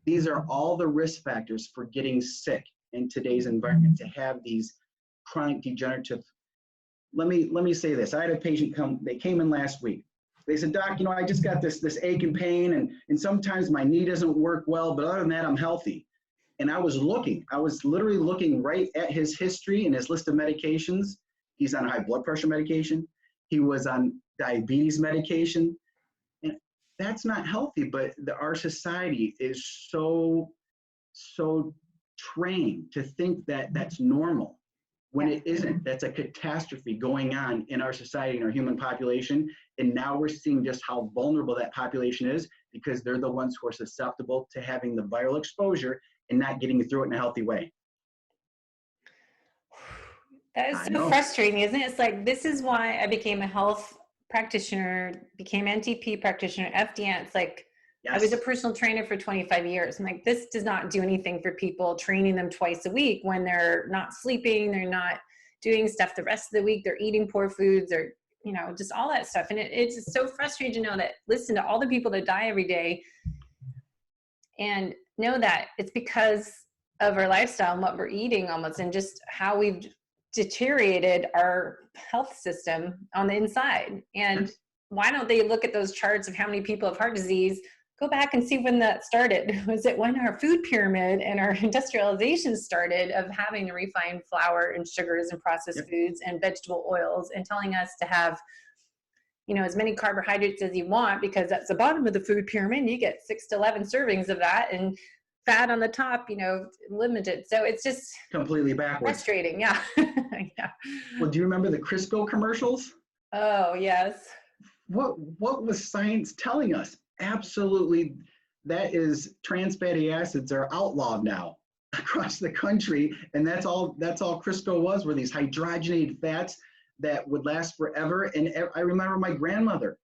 These are all the risk factors for getting sick in today's environment, to have these chronic degenerative. Let me say this. I had a patient they came in last week. They said, Doc, I just got this ache and pain, and sometimes my knee doesn't work well, but other than that, I'm healthy. And I was literally looking right at his history and his list of medications. He's on high blood pressure medication. He was on diabetes medication. And that's not healthy, but our society is so trained to think that that's normal when it isn't. That's a catastrophe going on in our society and our human population. And now we're seeing just how vulnerable that population is because they're the ones who are susceptible to having the viral exposure and not getting through it in a healthy way. That is so frustrating, isn't it? It's like, this is why I became a health practitioner, became NTP practitioner, FDN. It's like, yes. I was a personal trainer for 25 years. I'm like, this does not do anything for people, training them twice a week when they're not sleeping, they're not doing stuff the rest of the week, they're eating poor foods, or, just all that stuff. And it's so frustrating to know that, listen to all the people that die every day and know that it's because of our lifestyle and what we're eating almost, and just how we've deteriorated our health system on the inside. And why don't they look at those charts of how many people have heart disease, go back and see when that started. Was it when our food pyramid and our industrialization started of having to refine flour and sugars and processed foods and vegetable oils and telling us to have, as many carbohydrates as you want because that's the bottom of the food pyramid. You get 6 to 11 servings of that. And fat on the top, limited. So it's just Completely backwards. frustrating. Yeah. Yeah. Well, do you remember the Crisco commercials? Oh, yes. What was science telling us? Absolutely, that is, trans fatty acids are outlawed now across the country, and that's all Crisco was, were these hydrogenated fats that would last forever. And I remember my grandmother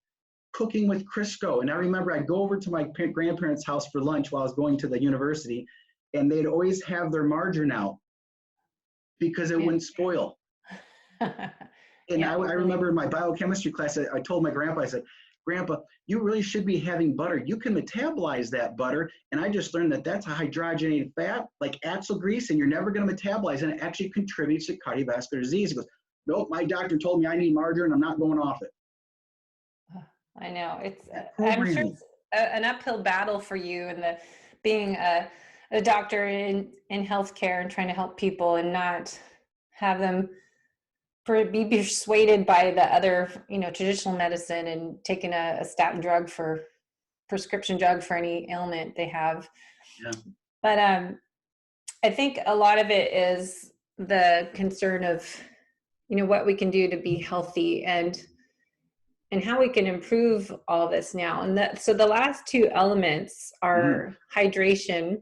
cooking with Crisco, and I remember I'd go over to my grandparents' house for lunch while I was going to the university, and they'd always have their margarine out because it wouldn't spoil. And Yeah. I remember in my biochemistry class, I told my grandpa, I said, Grandpa, you really should be having butter. You can metabolize that butter. And I just learned that that's a hydrogenated fat, like axle grease, and you're never going to metabolize it. And it actually contributes to cardiovascular disease. He goes, nope, my doctor told me I need margarine. I'm not going off it. I know. I'm sure it's an uphill battle for you, and being a doctor in healthcare and trying to help people and not have them be persuaded by the other, traditional medicine and taking a statin drug prescription drug for any ailment they have. Yeah. But I think a lot of it is the concern of, what we can do to be healthy and how we can improve all this now. And so the last two elements are hydration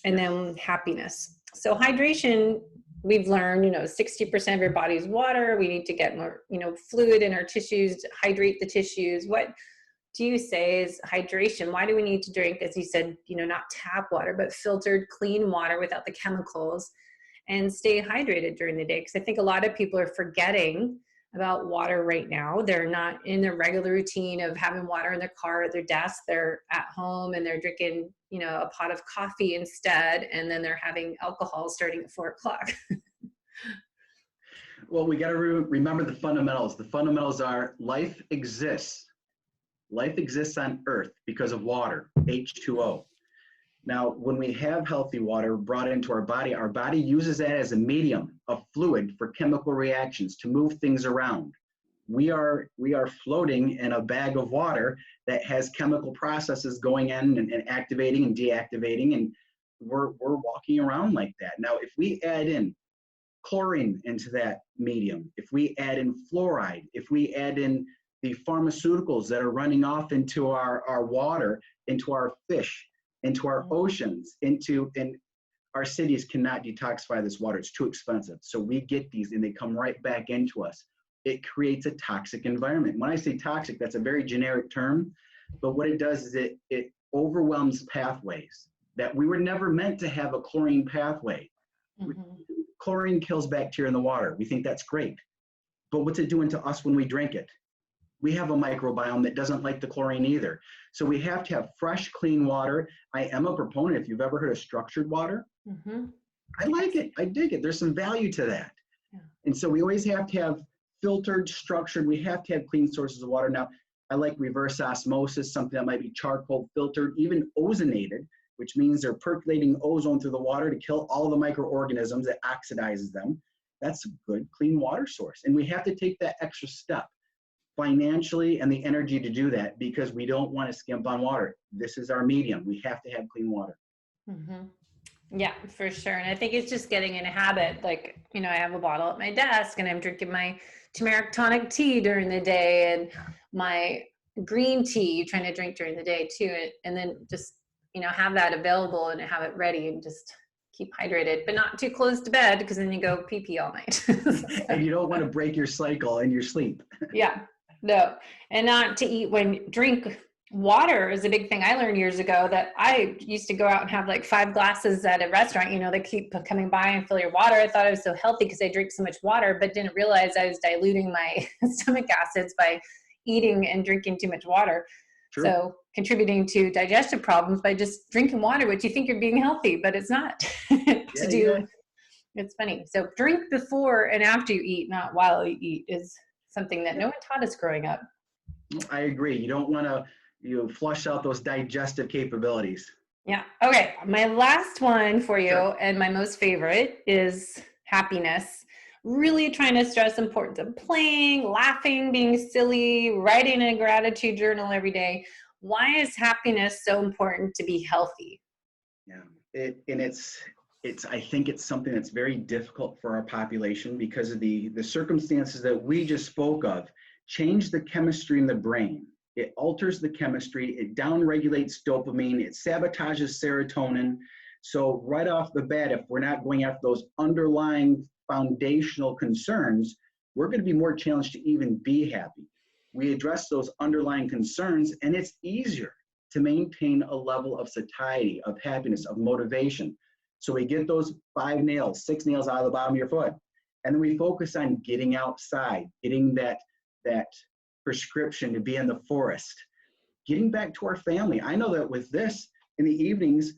and then happiness. So hydration, we've learned, 60% of your body's water. We need to get more, fluid in our tissues, hydrate the tissues. What do you say is hydration? Why do we need to drink, as you said, not tap water, but filtered clean water without the chemicals, and stay hydrated during the day? Because I think a lot of people are forgetting about water right now. They're not in their regular routine of having water in their car, at their desk. They're at home and they're drinking, a pot of coffee instead, and then they're having alcohol starting at 4:00. Well, we got to remember the fundamentals. The fundamentals are life exists. Life exists on Earth because of water, H2O. Now, when we have healthy water brought into our body uses that as a medium, a fluid for chemical reactions to move things around. We are floating in a bag of water that has chemical processes going in and activating and deactivating, and we're walking around like that. Now, if we add in chlorine into that medium, if we add in fluoride, if we add in the pharmaceuticals that are running off into our water, into our fish, into our oceans, and our cities cannot detoxify this water. It's too expensive. So we get these and they come right back into us. It creates a toxic environment. When I say toxic, that's a very generic term, but what it does is it overwhelms pathways that we were never meant to have a chlorine pathway. Chlorine kills bacteria in the water. We think that's great. But what's it doing to us when we drink it? We have a microbiome that doesn't like the chlorine either. So we have to have fresh, clean water. I am a proponent. If you've ever heard of structured water, I like it. I dig it. There's some value to that. Yeah. And so we always have to have filtered, structured. We have to have clean sources of water. Now, I like reverse osmosis, something that might be charcoal filtered, even ozonated, which means they're percolating ozone through the water to kill all the microorganisms that oxidizes them. That's a good, clean water source. And we have to take that extra step financially and the energy to do that, because we don't want to skimp on water. This is our medium. We have to have clean water. Yeah, for sure. And I think it's just getting in a habit. Like, I have a bottle at my desk and I'm drinking my turmeric tonic tea during the day and my green tea trying to drink during the day too. And then just, have that available and have it ready and just keep hydrated, but not too close to bed, because then you go pee all night. And you don't want to break your cycle in your sleep. Yeah. No. And not to drink water is a big thing I learned years ago, that I used to go out and have like 5 glasses at a restaurant, they keep coming by and fill your water. I thought I was so healthy because I drink so much water, but didn't realize I was diluting my stomach acids by eating and drinking too much water. True. So contributing to digestive problems by just drinking water, which you think you're being healthy, but it's not. It's funny. So drink before and after you eat, not while you eat, is something that no one taught us growing up. I agree. You don't want to flush out those digestive capabilities. Yeah. Okay. My last one for you, and my most favorite, is happiness. Really trying to stress the importance of playing, laughing, being silly, writing a gratitude journal every day. Why is happiness so important to be healthy? Yeah. I think it's something that's very difficult for our population because of the circumstances that we just spoke of. Change the chemistry in the brain. It alters the chemistry, it downregulates dopamine, it sabotages serotonin. So right off the bat, if we're not going after those underlying foundational concerns, we're going to be more challenged to even be happy. We address those underlying concerns, and it's easier to maintain a level of satiety, of happiness, of motivation. So we get those 5 nails, 6 nails out of the bottom of your foot, and then we focus on getting outside, getting that prescription to be in the forest, getting back to our family. I know that with this, in the evenings,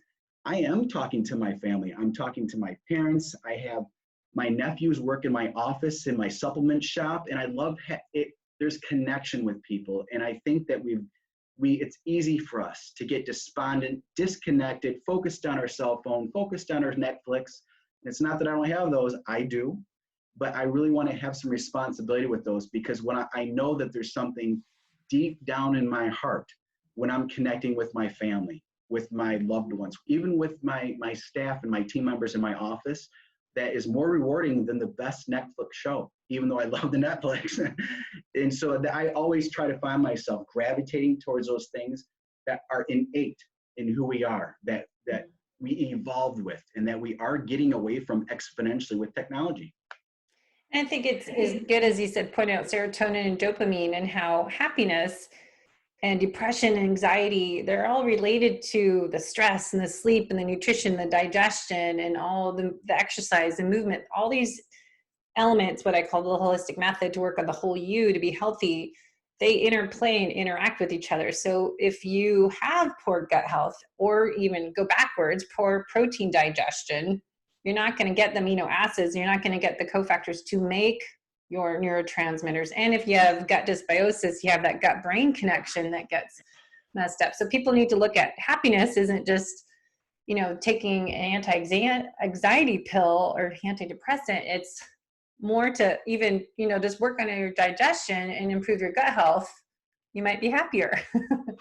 I am talking to my family. I'm talking to my parents. I have my nephews work in my office, in my supplement shop, and I love it. There's connection with people, and I think that it's easy for us to get despondent, disconnected, focused on our cell phone, focused on our Netflix. It's not that I don't have those, I do, but I really want to have some responsibility with those, because when I know that there's something deep down in my heart when I'm connecting with my family, with my loved ones, even with my staff and my team members in my office, that is more rewarding than the best Netflix show, even though I love the Netflix. And so I always try to find myself gravitating towards those things that are innate in who we are, that we evolved with, and that we are getting away from exponentially with technology. And I think it's as good as you said, point out serotonin and dopamine, and how happiness and depression and anxiety, they're all related to the stress and the sleep and the nutrition, the digestion, and all the exercise and movement. All these elements, what I call the holistic method, to work on the whole you, to be healthy, they interplay and interact with each other. So if you have poor gut health, or even go backwards, poor protein digestion, you're not going to get the amino acids, you're not going to get the cofactors to make your neurotransmitters. And if you have gut dysbiosis, you have that gut-brain connection that gets messed up. So people need to look at happiness isn't just, taking an anti-anxiety pill or antidepressant. It's more to even, just work on your digestion and improve your gut health. You might be happier.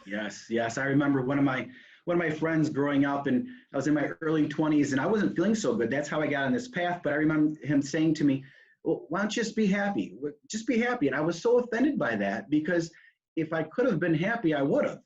Yes. I remember one of my friends growing up, and I was in my early 20s, and I wasn't feeling so good. That's how I got on this path. But I remember him saying to me, well, why don't you just be happy? Just be happy. And I was so offended by that, because if I could have been happy, I would have.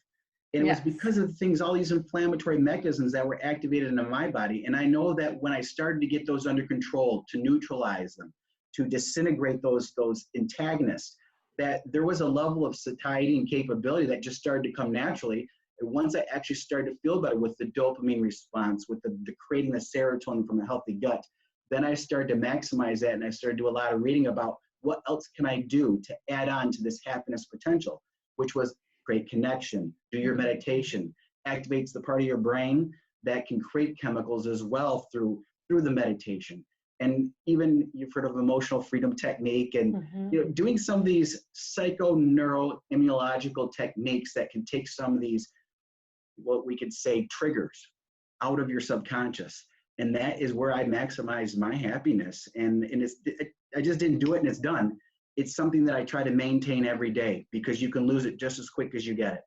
And it was because of things, all these inflammatory mechanisms that were activated in my body. And I know that when I started to get those under control, to neutralize them, to disintegrate those antagonists, that there was a level of satiety and capability that just started to come naturally. And once I actually started to feel better with the dopamine response, with the creating the serotonin from a healthy gut, then I started to maximize that, and I started to do a lot of reading about what else can I do to add on to this happiness potential, which was create connection, do your meditation, activates the part of your brain that can create chemicals as well through the meditation. And even you've heard of emotional freedom technique, and doing some of these psychoneuroimmunological techniques that can take some of these, what we could say, triggers out of your subconscious. And that is where I maximize my happiness. And I just didn't do it and it's done. It's something that I try to maintain every day, because you can lose it just as quick as you get it.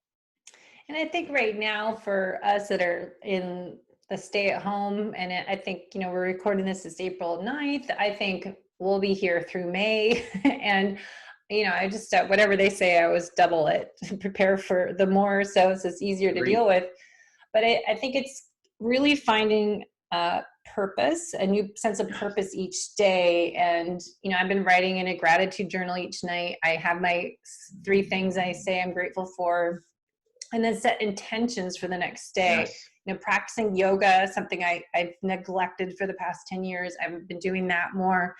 And I think right now, for us that are in the stay at home, and I think, we're recording this April 9th, I think we'll be here through May. And, I just, whatever they say, I always double it, prepare for the more, so it's just easier to deal with. But I think it's really finding purpose, a new sense of purpose each day. And, I've been writing in a gratitude journal each night. I have my 3 things I say I'm grateful for, and then set intentions for the next day. Practicing yoga, something I've neglected for the past 10 years. I've been doing that more,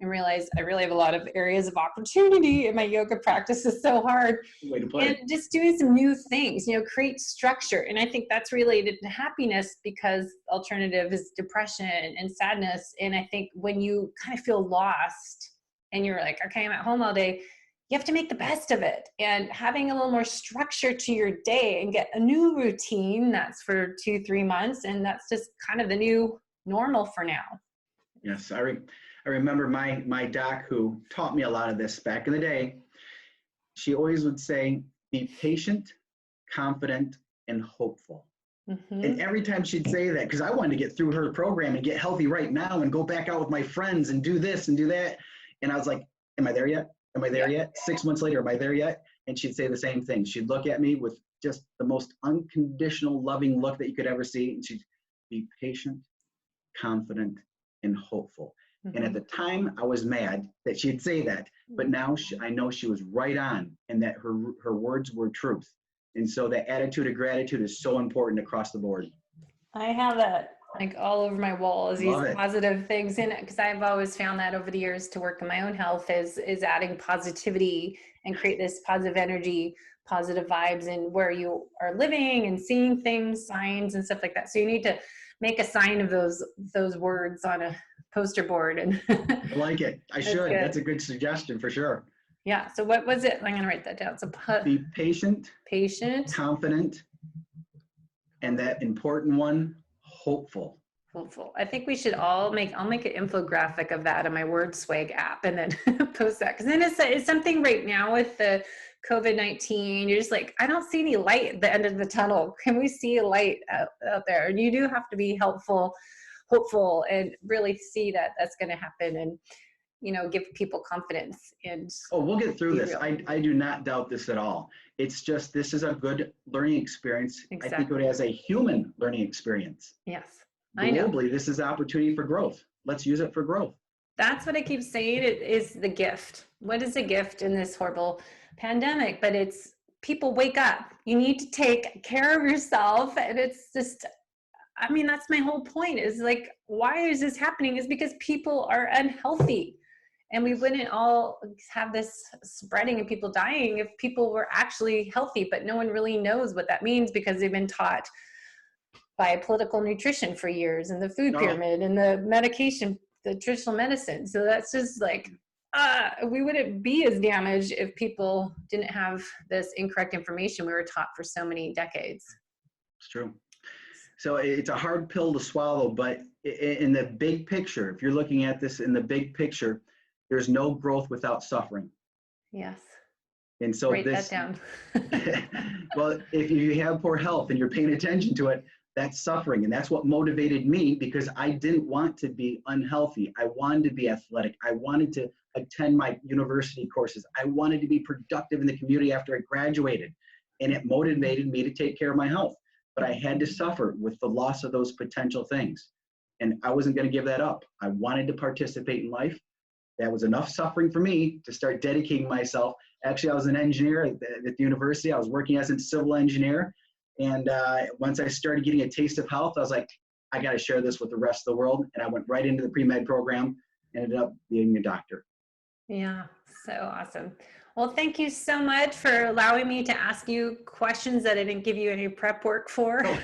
and realize I really have a lot of areas of opportunity, and my yoga practice is so hard. Way to play. And just doing some new things, create structure. And I think that's related to happiness, because alternative is depression and sadness. And I think when you kind of feel lost and you're like, okay, I'm at home all day, you have to make the best of it. And having a little more structure to your day and get a new routine that's for 2-3 months. And that's just kind of the new normal for now. Yes, I remember my doc, who taught me a lot of this back in the day. She always would say, be patient, confident, and hopeful. And every time she'd say that, because I wanted to get through her program and get healthy right now and go back out with my friends and do this and do that. And I was like, am I there yet? Am I there yet? 6 months later, am I there yet? And she'd say the same thing. She'd look at me with just the most unconditional, loving look that you could ever see. And she'd be patient, confident, and hopeful. And at the time, I was mad that she'd say that. But now I know she was right on and that her words were truth. And so that attitude of gratitude is so important across the board. I have that like all over my walls, these Love it. positive things in it, because I've always found that over the years to work in my own health is adding positivity and create this positive energy, positive vibes in where you are living and seeing things, signs and stuff like that. So you need to make a sign of those words on a poster board. And I like it. I should. good. That's a good suggestion for sure. Yeah. So what was it? I'm going to write that down. So Be patient, confident, and that important one, hopeful. Hopeful. I think we should I'll make an infographic of that on my Word Swag app and then post that. Because then it's something right now with the COVID-19, you're just like, I don't see any light at the end of the tunnel. Can we see a light out there? And you do have to be hopeful, and really see that that's going to happen, and give people confidence. And we'll get through this. I do not doubt this at all. It's just, this is a good learning experience. Exactly. I think of it as a human learning experience. Yes, I know. Globally, this is an opportunity for growth. Let's use it for growth. That's what I keep saying. It is the gift. What is a gift in this horrible pandemic? But it's people wake up. You need to take care of yourself. And it's just, that's my whole point is like, why is this happening? Is because people are unhealthy. And we wouldn't all have this spreading and people dying if people were actually healthy, but no one really knows what that means because they've been taught by political nutrition for years and the food pyramid and the medication, the traditional medicine. So that's just like, we wouldn't be as damaged if people didn't have this incorrect information we were taught for so many decades. It's true. So it's a hard pill to swallow, but in the big picture, if you're looking at this in the big picture, there's no growth without suffering. Yes. And so write that down. Well, if you have poor health and you're paying attention to it, that's suffering. And that's what motivated me, because I didn't want to be unhealthy. I wanted to be athletic. I wanted to attend my university courses. I wanted to be productive in the community after I graduated. And it motivated me to take care of my health. But I had to suffer with the loss of those potential things. And I wasn't going to give that up. I wanted to participate in life. That was enough suffering for me to start dedicating myself. Actually, I was an engineer at the university. I was working as a civil engineer. And once I started getting a taste of health, I was like, I got to share this with the rest of the world. And I went right into the pre-med program and ended up being a doctor. Yeah, so awesome. Well, thank you so much for allowing me to ask you questions that I didn't give you any prep work for. I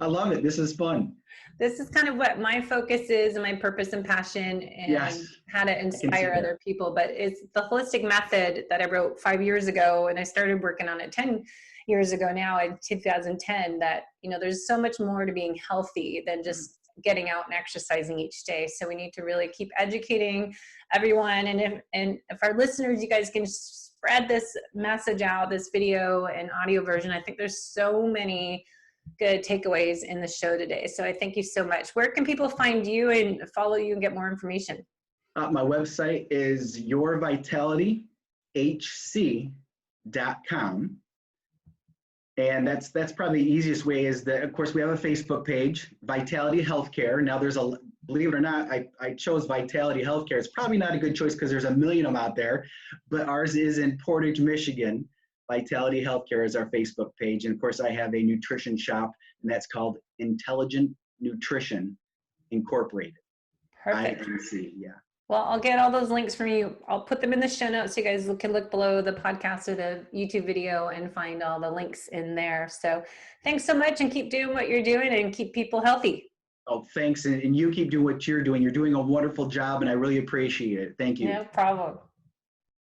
love it. This is fun. This is kind of what my focus is and my purpose and passion, and how to inspire other people. But it's the holistic method that I wrote 5 years ago, and I started working on it 10 years ago now in 2010, that, there's so much more to being healthy than just getting out and exercising each day. So we need to really keep educating everyone. And if our listeners, you guys can spread this message out, this video and audio version. I think there's so many good takeaways in the show today. So I thank you so much. Where can people find you and follow you and get more information? My website is yourvitalityhc.com. And that's probably the easiest way is that, of course, we have a Facebook page, Vitality Healthcare. Now believe it or not, I chose Vitality Healthcare. It's probably not a good choice because there's a million of them out there, but ours is in Portage, Michigan. Vitality Healthcare is our Facebook page. And of course, I have a nutrition shop, and that's called Intelligent Nutrition Incorporated. Perfect. INC, yeah. Well, I'll get all those links from you. I'll put them in the show notes so you guys can look below the podcast or the YouTube video and find all the links in there. So thanks so much, and keep doing what you're doing and keep people healthy. Oh, thanks. And you keep doing what you're doing. You're doing a wonderful job, and I really appreciate it. Thank you. No problem.